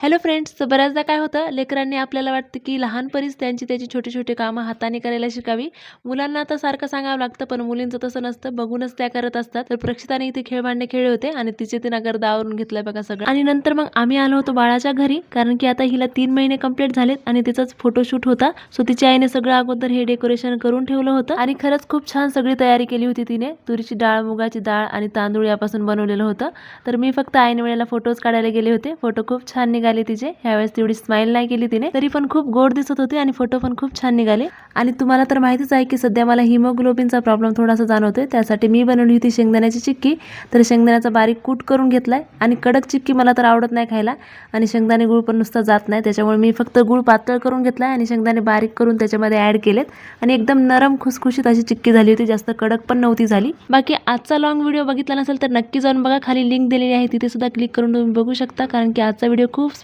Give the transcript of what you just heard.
Hello friends, तर बऱ्याचदा काय होतं, लेकरांनी आपल्याला वाटतं की लहानपणीच त्यांची त्याची छोटी-छोटी कामं हाताने करायला शिकावी. मुलांना तर सारखं सांगावं लागतं, पण मुलींचं तसं नसतं. बघूनच त्या करत असतात. तर प्रक्षिताने इथे खेळभांडे खेळले होते आणि तिचे तिनं गर्द आवरून घेतलंय बघा सगळं. आणि नंतर मग आम्ही आलो होतो बाळाच्या घरी, कारण की आता हिला 3 महिने कंप्लीट झालेत आणि तिचाच फोटोशूट होता. सो तिच्या आईने सगळं अगोदर हे डेकोरेशन करून ठेवलं होतं आणि खरंच खूप छान सगळी तयारी केली होती तिने. तुरीची डाळ, मुगाची डाळ आणि तांदूळ यापासून बनवलेलं होतं. तर मी फक्त ऐन वेळेला फोटोज काढायला गेले होते. फोटो खूप छान निघाले तिचे. ह्यावेळेस तेवढी स्माइल नाही केली तिने, तरी पण खूप गोड दिसत होती आणि फोटो पण खूप छान निघाले. आणि तुम्हाला तर माहितीच आहे की सध्या मला हिमोग्लोबिनचा प्रॉब्लेम थोडासा जाणवतोय. त्यासाठी मी बनवली होती शेंगदाण्याची चिक्की. तर शेंगदाण्याचा बारीक कूट करून घेतलाय आणि कडक चिक्की मला तर आवडत नाही खायला आणि शेंगदाणे गुळ पण नुसता जात नाही. त्याच्यामुळे मी फक्त गुळ पातळ करून घेतलाय आणि शेंगदाणे बारीक करून त्याच्यामध्ये ॲड केलेत आणि एकदम नरम खुसखुशीत अशी चिक्की झाली होती. जास्त कडक पण नव्हती झाली. बाकी आजचा लॉंग व्हिडिओ बघितला नसेल तर नक्की जाऊन बघा. खाली लिंक दिलेली आहे, तिथे सुद्धा क्लिक करून तुम्ही बघू शकता, कारण की आजचा व्हिडिओ खूप